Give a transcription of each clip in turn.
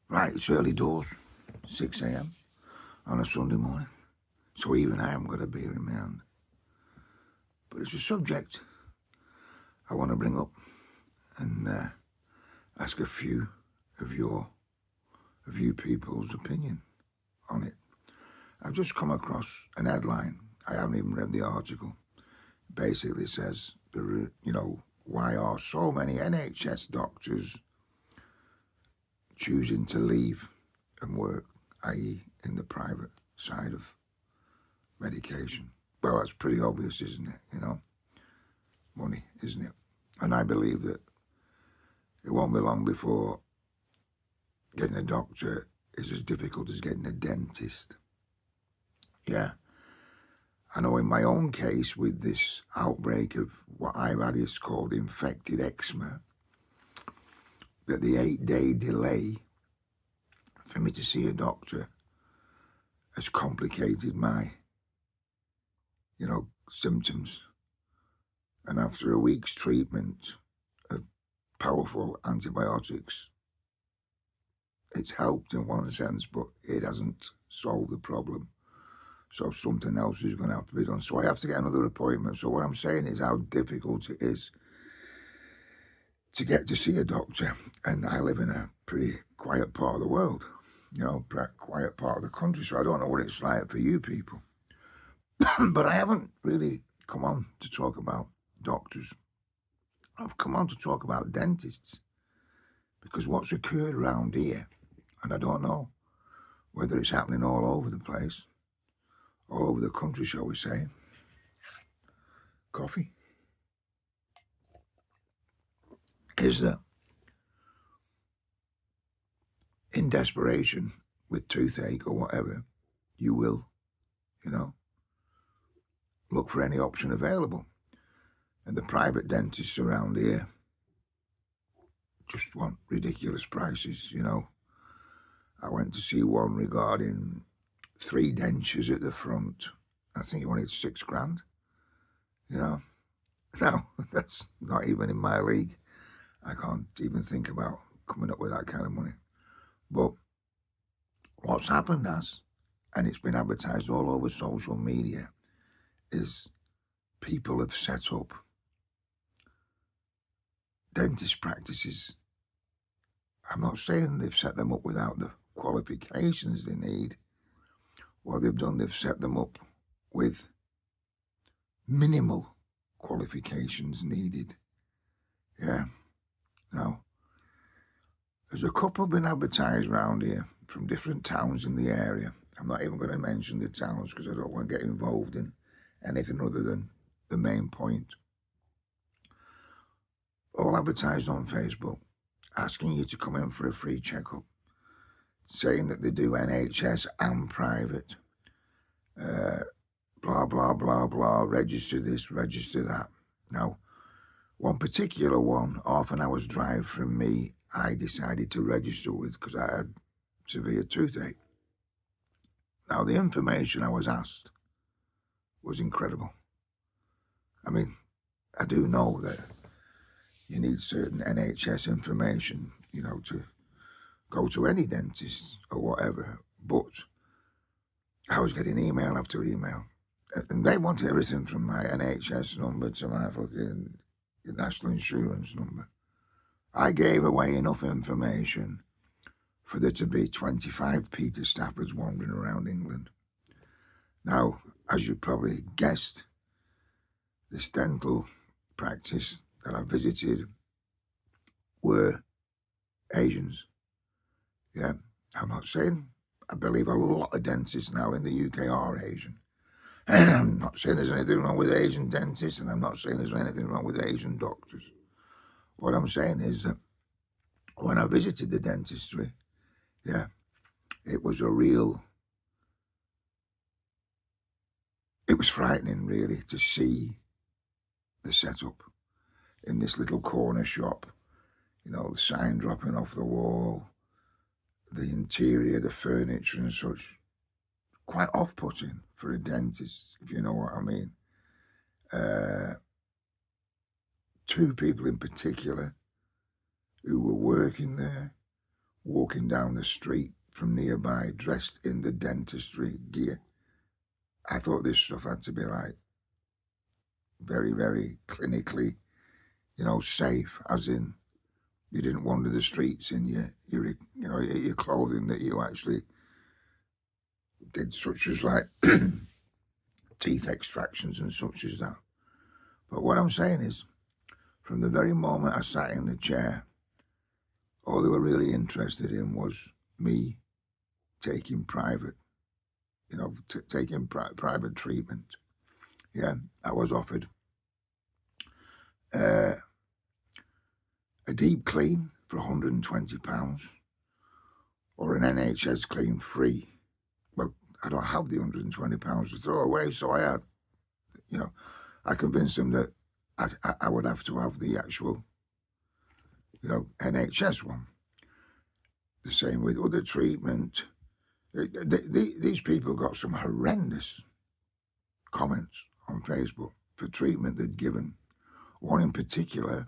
Right, it's early doors, 6 a.m. on a Sunday morning. So even I haven't got a beer in my hand. But it's a subject I want to bring up and ask a few of you people's opinion on it. I've just come across an headline. I haven't even read the article. Basically says, why are so many NHS doctors choosing to leave and work, i.e. in the private side of medication? Well, that's pretty obvious, isn't it? Money, isn't it? And I believe that it won't be long before getting a doctor is as difficult as getting a dentist. Yeah. I know in my own case with this outbreak of what I've had is called infected eczema, that the 8-day delay for me to see a doctor has complicated my, symptoms. And after a week's treatment of powerful antibiotics, it's helped in one sense, but it hasn't solved the problem. So something else is going to have to be done. So I have to get another appointment. So what I'm saying is how difficult it is to get to see a doctor. And I live in a pretty quiet part of the world, quiet part of the country. So I don't know what it's like for you people. But I haven't really come on to talk about doctors. I've come on to talk about dentists. Because what's occurred around here, and I don't know whether it's happening all over the place, all over the country, shall we say. Coffee. Is that in desperation with toothache or whatever, you will, look for any option available. And the private dentists around here just want ridiculous prices, I went to see one regarding 3 dentures at the front. I think he wanted $6,000, Now, that's not even in my league. I can't even think about coming up with that kind of money. But what's happened and it's been advertised all over social media, is people have set up dentist practices. I'm not saying they've set them up without the qualifications they need. What they've done, they've set them up with minimal qualifications needed. Yeah. Now, there's a couple been advertised around here from different towns in the area. I'm not even going to mention the towns because I don't want to get involved in anything other than the main point. All advertised on Facebook, asking you to come in for a free checkup, saying that they do NHS and private, blah, blah, blah, blah, register this, register that. Now, one particular one, half an hour's drive from me, I decided to register with because I had severe toothache. Now, the information I was asked was incredible. I mean, I do know that you need certain NHS information, to go to any dentist or whatever. But I was getting email after email. And they wanted everything from my NHS number to my fucking national insurance number. I gave away enough information for there to be 25 Peter Staffords wandering around England. Now, as you probably guessed, this dental practice that I visited were Asians. Yeah, I'm not saying, I believe a lot of dentists now in the UK are Asian. And I'm not saying there's anything wrong with Asian dentists, and I'm not saying there's anything wrong with Asian doctors. What I'm saying is that when I visited the dentistry, yeah, it was it was frightening really to see the setup in this little corner shop, the sign dropping off the wall, the interior, the furniture and such, quite off-putting for a dentist, if you know what I mean. 2 people in particular who were working there walking down the street from nearby dressed in the dentistry gear. I thought this stuff had to be like very, very clinically, safe, as in you didn't wander the streets in your clothing that you actually did, such as like teeth extractions and such as that. But what I'm saying is, from the very moment I sat in the chair, all they were really interested in was me taking private, taking private treatment. Yeah, I was offered a deep clean for £120 or an NHS clean free. Well, I don't have the £120 to throw away, so I convinced them that I would have to have the actual, NHS one. The same with other treatment. These people got some horrendous comments on Facebook for treatment they'd given. One in particular,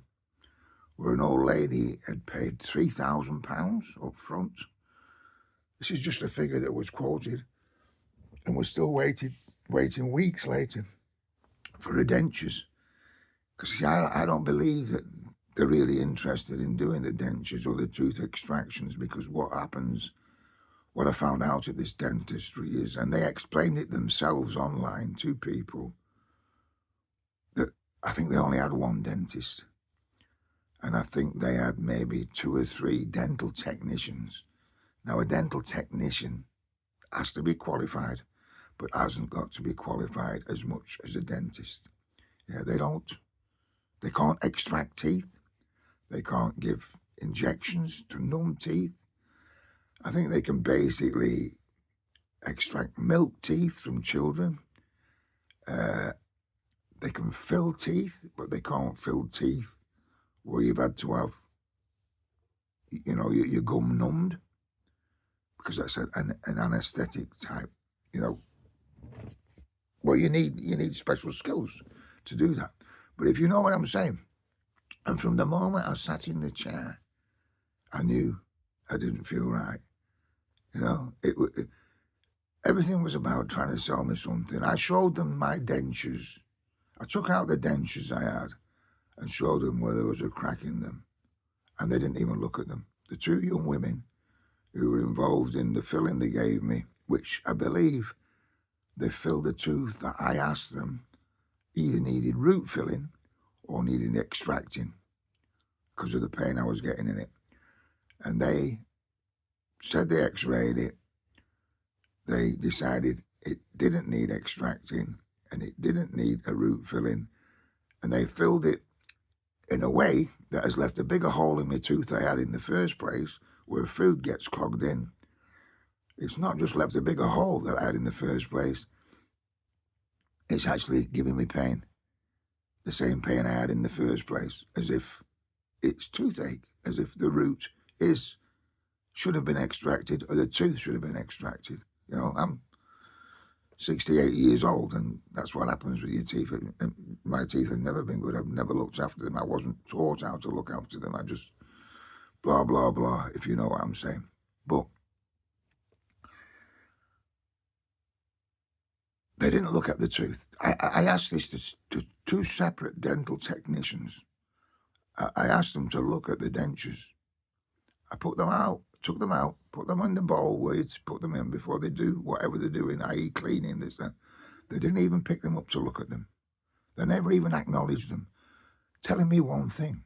where an old lady had paid £3,000 up front. This is just a figure that was quoted, and we're still waiting weeks later for her dentures. Because I don't believe that they're really interested in doing the dentures or the tooth extractions, because what I found out at this dentistry is, and they explained it themselves online to people, that I think they only had one dentist. And I think they had maybe 2 or 3 dental technicians. Now, a dental technician has to be qualified, but hasn't got to be qualified as much as a dentist. Yeah, they can't extract teeth. They can't give injections to numb teeth. I think they can basically extract milk teeth from children. They can fill teeth, but they can't fill teeth where you've had to have, your gum numbed, because that's an anesthetic type, Well, you need special skills to do that. But if you know what I'm saying, and from the moment I sat in the chair, I knew I didn't feel right. Everything was about trying to sell me something. I showed them my dentures. I took out the dentures I had and showed them where there was a crack in them, and they didn't even look at them. The 2 young women who were involved in the filling they gave me, which I believe they filled a tooth that I asked them either needed root filling or needed extracting because of the pain I was getting in it. And they said they x-rayed it. They decided it didn't need extracting and it didn't need a root filling. And they filled it in a way that has left a bigger hole in my tooth I had in the first place, where food gets clogged in. It's not just left a bigger hole that I had in the first place. It's actually giving me pain. The same pain I had in the first place, as if it's toothache, as if the root should have been extracted, or the tooth should have been extracted. I'm 68 years old, and that's what happens with your teeth. And my teeth have never been good. I've never looked after them. I wasn't taught how to look after them. I just blah, blah, blah, if you know what I'm saying. But they didn't look at the tooth. I asked this to 2 separate dental technicians. I asked them to look at the dentures. I took them out, put them in the bowl where you put them in before they do whatever they're doing, i.e. cleaning this. They didn't even pick them up to look at them. They never even acknowledged them, telling me one thing.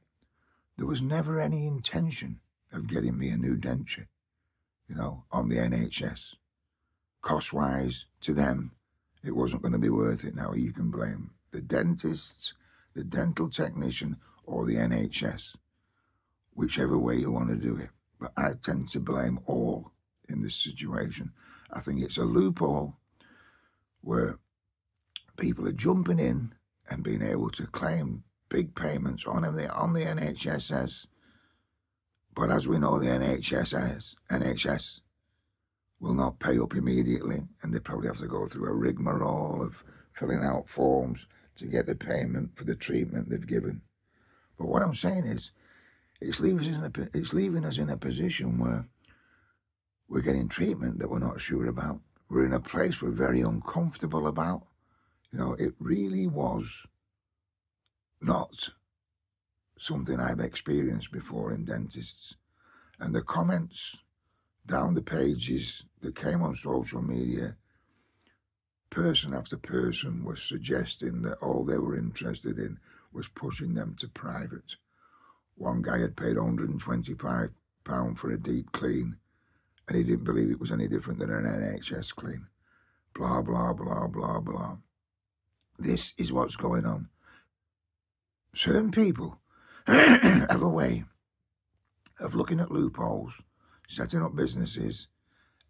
There was never any intention of getting me a new denture, on the NHS. Cost-wise, to them, it wasn't going to be worth it. Now, you can blame the dentists, the dental technician, or the NHS, whichever way you want to do it. But I tend to blame all in this situation. I think it's a loophole where people are jumping in and being able to claim big payments on the NHS. But as we know, the NHS will not pay up immediately, and they probably have to go through a rigmarole of filling out forms to get the payment for the treatment they've given. But what I'm saying is, it's leaving us in a position where We're getting treatment that we're not sure about. We're in a place we're very uncomfortable about. You know, it really was not something I've experienced before in dentists. And the comments down the pages that came on social media, person after person was suggesting that all they were interested in was pushing them to private. One guy had paid £125 for a deep clean, and he didn't believe it was any different than an NHS clean. Blah, blah, blah, blah, blah. This is what's going on. Certain people have a way of looking at loopholes, setting up businesses,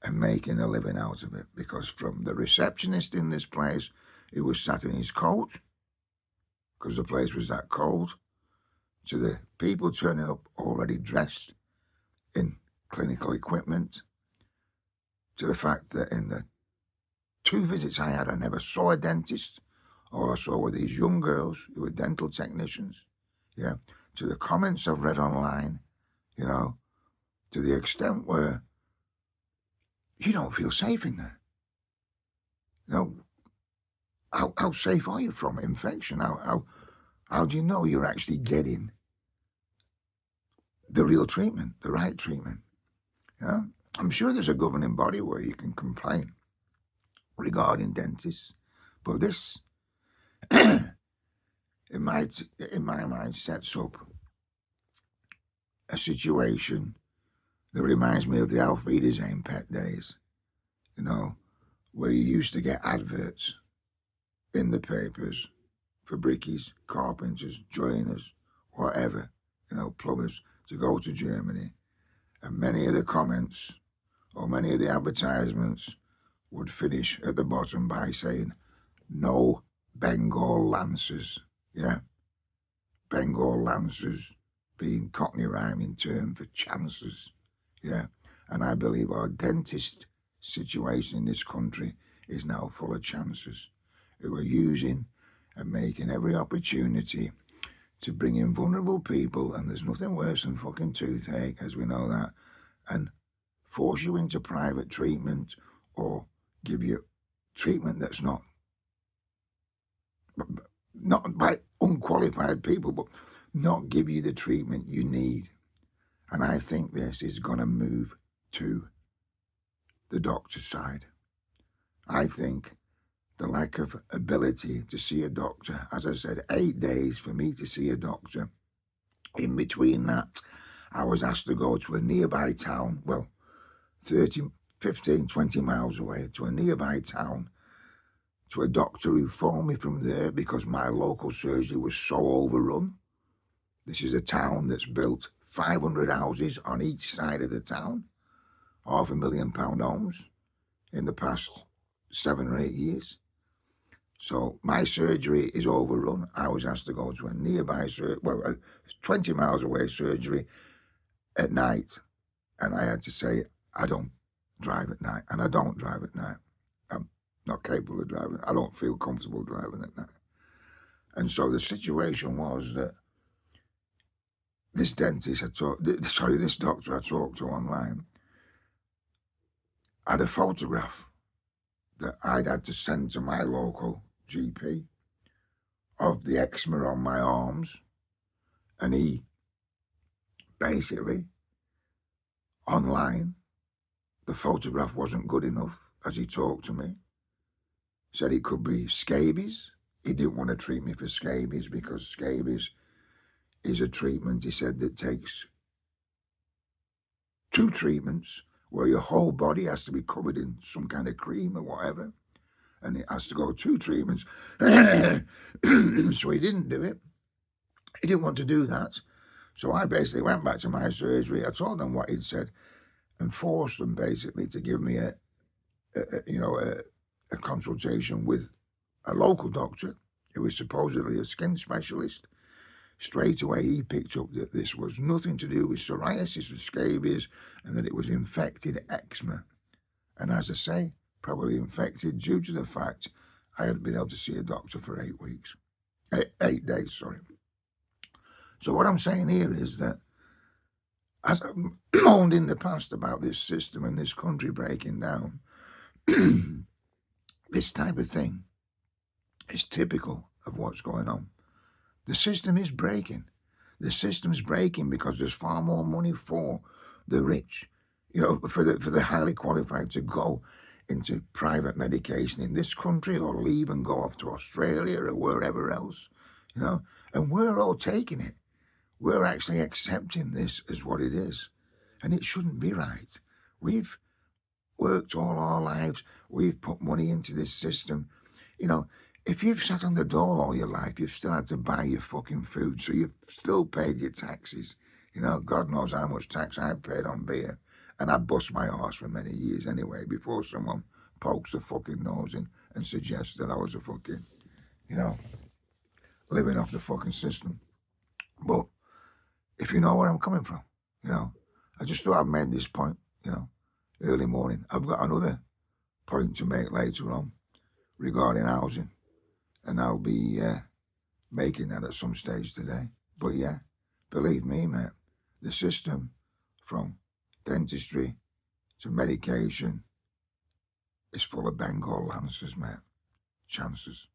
and making a living out of it. Because from the receptionist in this place, who was sat in his coat, because the place was that cold, to the people turning up already dressed in clinical equipment, to the fact that in the 2 visits I had, I never saw a dentist. All I saw were these young girls who were dental technicians, yeah, to the comments I've read online, you know, to the extent where you don't feel safe in there. You know, how safe are you from infection? How do you know you're actually getting the real treatment, the right treatment? Yeah? I'm sure there's a governing body where you can complain regarding dentists, but this, in my mind, sets up a situation that reminds me of the Auf Wiedersehen pet days, you know, where you used to get adverts in the papers for brickies, carpenters, joiners, whatever, you know, plumbers, to go to Germany. And many of the comments or many of the advertisements would finish at the bottom by saying, no Bengal Lancers, yeah? Bengal Lancers being Cockney rhyming term for chances, yeah? And I believe our dentist situation in this country is now full of chances who are using and making every opportunity to bring in vulnerable people, and there's nothing worse than fucking toothache, as we know that, and force you into private treatment or give you treatment that's not by unqualified people, but not give you the treatment you need. And I think this is going to move to the doctor's side. I think the lack of ability to see a doctor, as I said, 8 days for me to see a doctor. In between that, I was asked to go to a nearby town, well, 30, 15, 20 miles away, to a nearby town, to a doctor who phoned me from there because my local surgery was so overrun. This is a town that's built 500 houses on each side of the town, £500,000 homes in the past 7 or 8 years. So my surgery is overrun. I was asked to go to a nearby, 20 miles away surgery at night. And I had to say, I don't drive at night. And I don't drive at night. I'm not capable of driving. I don't feel comfortable driving at night. And so the situation was that this this doctor I talked to online had a photograph that I'd had to send to my local GP of the eczema on my arms, and he basically, online, the photograph wasn't good enough as he talked to me, said it could be scabies. He didn't want to treat me for scabies because scabies is a treatment, he said, that takes 2 treatments where your whole body has to be covered in some kind of cream or whatever, and it has to go 2 treatments. So he didn't do it. He didn't want to do that. So I basically went back to my surgery. I told them what he'd said and forced them basically to give me a consultation with a local doctor who was supposedly a skin specialist. Straight away, he picked up that this was nothing to do with psoriasis or scabies and that it was infected eczema. And as I say, probably infected due to the fact I hadn't been able to see a doctor for 8 weeks. 8 days, sorry. So what I'm saying here is that As I've moaned in the past about this system and this country breaking down, this type of thing is typical of what's going on. The system is breaking. The system's breaking because there's far more money for the rich, for the highly qualified to go into private medication in this country or leave and go off to Australia or wherever else, and we're all taking it. We're actually accepting this as what it is, and it shouldn't be right. We've worked all our lives. We've put money into this system. If you've sat on the dole all your life, you've still had to buy your fucking food, so you've still paid your taxes. God knows how much tax I've paid on beer, and I bust my arse for many years anyway before someone pokes the fucking nose in and suggests that I was a fucking, living off the fucking system. But if you know where I'm coming from, I just thought I'd made this point, early morning. I've got another point to make later on regarding housing, and I'll be making that at some stage today. But yeah, believe me, mate, the system from dentistry to medication is full of Bengal lancers, mate. Chances.